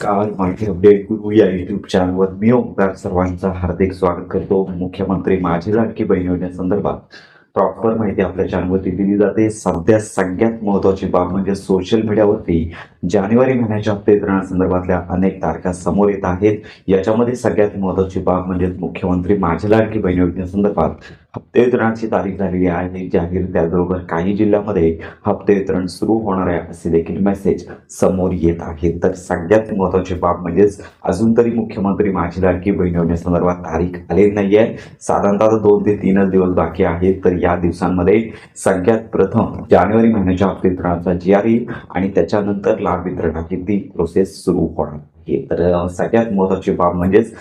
नमस्कार. माहिती अपडेट गुरु या युट्यूब चॅनलवर मी ओंकार सर्वांचं हार्दिक स्वागत करतो. मुख्यमंत्री माझी लाडकी बहीण योजनेसंदर्भात प्रॉपर माहिती आपल्या चॅनलवरती दिली जाते. सध्या सगळ्यात महत्त्वाची बाब म्हणजे सोशल मीडियावरती जानेवारी महिन्याच्या हप्ते वितरणासंदर्भातल्या अनेक तारखा समोर येत आहेत. याच्यामध्ये सगळ्यात महत्त्वाची बाब म्हणजे मुख्यमंत्री माझी लाडकी बहीण योजनेसंदर्भात हप्ते वितरणाची तारीख झालेली आहे जाहीर. त्याचबरोबर काही जिल्ह्यामध्ये हप्ते वितरण सुरू होणार आहे असे देखील मेसेज समोर येत आहेत. तर सगळ्यात महत्त्वाची बाब म्हणजेच अजून तरी मुख्यमंत्री माझी लाडकी बहीण योजनेसंदर्भात तारीख आलेली नाहीये. साधारणतः 2 ते 3 दिवस बाकी आहेत. तर या दिवसांमध्ये सगळ्यात प्रथम जानेवारी महिन्याच्या हप्ते वितरणाचा GR येईल आणि त्याच्यानंतर लाभ वितरणाची ती प्रोसेस सुरू होणार. तर सगळ्यात महत्त्वाची बाब म्हणजेच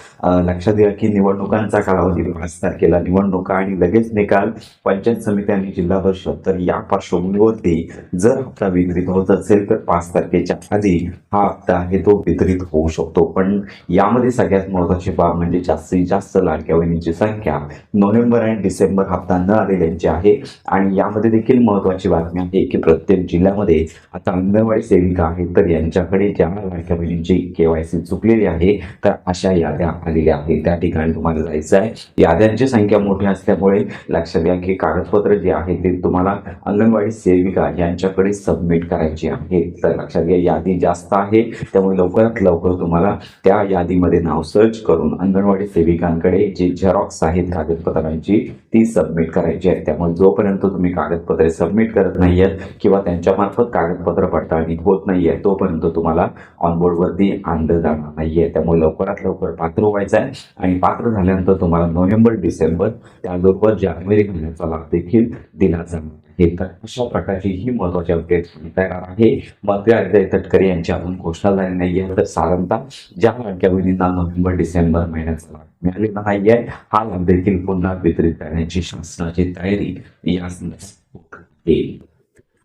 लक्षात घ्या की निवडणुकांचा कालावधी 5 तारखेला निवडणुका आणि लगेच निकाल पंचायत समिती आणि जिल्हा परिषद. तर या पार्श्वभूमीवरती जर हप्ता वितरित होत असेल तर 5 तारखेच्या आधी हा हप्ता आहे तो वितरित होऊ शकतो. पण यामध्ये सगळ्यात महत्त्वाची बाब म्हणजे जास्तीत जास्त लाडक्या बहिणींची संख्या नोव्हेंबर आणि डिसेंबर हप्ता न आलेल्यांची आहे. आणि यामध्ये देखील महत्त्वाची बातमी आहे की प्रत्येक जिल्ह्यामध्ये आता अंगणवाडी सेविका आहेत तर यांच्याकडे ज्या लाडक्या बहिणींची KYC चुकलेली आहे तर अशा याद्या आलेल्या आहेत. त्या ठिकाणी तुम्हाला जायचं आहे. याद्यांची संख्या मोठी असल्यामुळे लक्षात घ्या की कागदपत्र जे आहे ते तुम्हाला अंगणवाडी सेविका यांच्याकडे सबमिट करायची आहे. तर लक्षात घ्या यादी जास्त आहे त्यामुळे लवकरात लवकर तुम्हाला त्या यादीमध्ये नाव सर्च करून अंगणवाडी सेविकांकडे जे झेरॉक्स आहेत कागदपत्रांची ती सबमिट करायची आहे. त्यामुळे जोपर्यंत तुम्ही कागदपत्रे सबमिट करत नाहीयेत किंवा त्यांच्यामार्फत कागदपत्र पडताळणी होत नाहीये तोपर्यंत तुम्हाला ऑनबोर्डवरती आणलं जाणार नाहीये. त्यामुळे लवकरात लवकर पात्र व्हायचं आहे आणि पात्र झाल्यानंतर तुम्हाला नोव्हेंबर डिसेंबर त्याचबरोबर जानेवारी महिन्याचा लाभ देखील दिला जाणार आहे. तर अशा प्रकारची ही महत्त्वाची अपडेट तयार आहे. मंत्री अजय तटकरे यांची अजून घोषणा झाली नाहीये. तर साधारणतः ज्या लाडक्या बहिणींना नोव्हेंबर डिसेंबर महिन्याचा लाभ मिळालेला नाहीये हा लाभ देखील पुन्हा वितरित करण्याची शासनाची तयारी या संदर्भात येईल.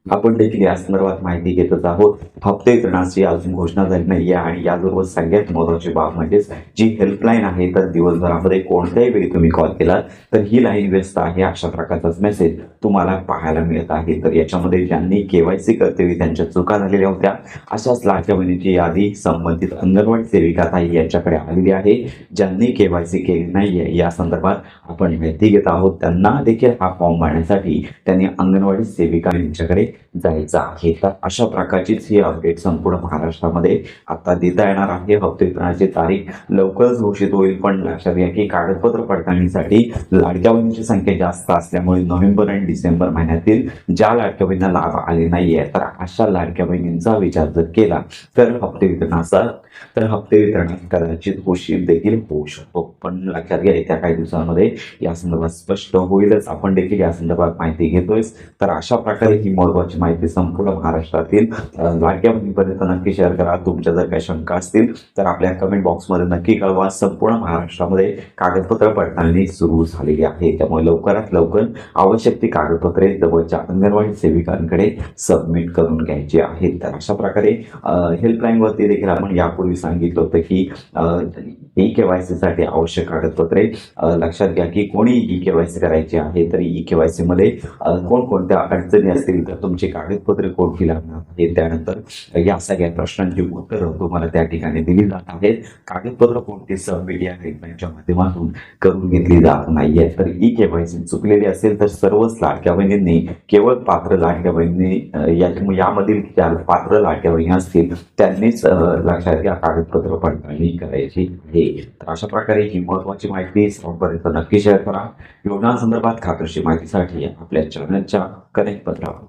आपण देखील या संदर्भात माहिती घेतच आहोत. हप्ते वितरणाची अजून घोषणा झाली नाहीये आणि याबरोबर सगळ्यात महत्त्वाची बाब म्हणजेच जी हेल्पलाईन आहे तर दिवसभरामध्ये कोणत्याही वेळी तुम्ही कॉल केला तर ही लाईन व्यस्त आहे अशा प्रकारचाच मेसेज तुम्हाला पाहायला मिळत आहे. तर याच्यामध्ये ज्यांनी KYC कर्तव्य त्यांच्या चुका झालेल्या होत्या अशाच लाडक्या बहिणीची यादी संबंधित अंगणवाडी सेविका ताई यांच्याकडे आलेली आहे. ज्यांनी KYC केली नाहीये या संदर्भात आपण माहिती घेत आहोत. त्यांना देखील हा फॉर्म भरण्यासाठी त्यांनी अंगणवाडी सेविका यांच्याकडे जायचं आहे. तर अशा प्रकारचीच ही अपडेट संपूर्ण महाराष्ट्रामध्ये आता देता येणार आहे. हप्ते वितरणाची तारीख लवकरच घोषित होईल. पण लक्षात घ्या की कागदपत्र पडताळणीसाठी लाडक्या बहिणींची संख्या जास्त असल्यामुळे नोव्हेंबर आणि डिसेंबर महिन्यातील ज्या लाडक्या बहिणींना लाभ आले नाहीये तर अशा लाडक्या बहिणींचा विचार जर केला तर हप्ते वितरणात कदाचित उशीर देखील होऊ शकतो. पण लक्षात घ्या येत्या काही दिवसांमध्ये या संदर्भात स्पष्ट होईलच. आपण देखील या संदर्भात माहिती घेतोय. तर अशा प्रकारे ही महत्त्वाची माहिती संपूर्ण महाराष्ट्रातील लाडक्या बहिणीपर्यंत नक्की शेअर करा. तुमच्या जर काही शंका असतील तर आपल्या कमेंट बॉक्समध्ये नक्की कळवा. संपूर्ण महाराष्ट्रामध्ये कागदपत्र पडताळणी सुरू झालेली आहे त्यामुळे लवकरात लवकर आवश्यक ती कागदपत्रे जवळच्या अंगणवाडी सेविकांकडे सबमिट करून घ्यायची आहेत. तर अशा प्रकारे हेल्पलाईनवरती देखील आपण यापूर्वी सांगितलं होतं की KYC साठी आवश्यक कागदपत्रे लक्षात घ्या की कोणी KYC करायची आहे तर KYC मध्ये कोणकोणत्या अडचणी असतील तर तुमची कागदपत्रे कोणती लागणार आहेत. त्यानंतर या सगळ्या प्रश्नांची उत्तरं तुम्हाला त्या ठिकाणी दिली जात आहेत. कागदपत्र कोणती सबमिट या हेल्पलाईनच्या माध्यमातून करून घेतली जात नाहीये. तर KYC चुकलेली असेल तर सर्वच लाडक्या बहिणींनी केवळ पात्र लाडक्या बहिणी यामधील ज्या पात्र लाडक्या बहिणी असतील त्यांनीच लक्षात घ्या कागदपत्र पडताळणी करायची आहे. तर अशा प्रकारे ही महत्त्वाची माहिती सर्वांपर्यंत नक्की शेअर करा. योजनांसंदर्भात खात्रीशीर माहितीसाठी आपल्या चॅनलच्या कनेक्ट पत्रावर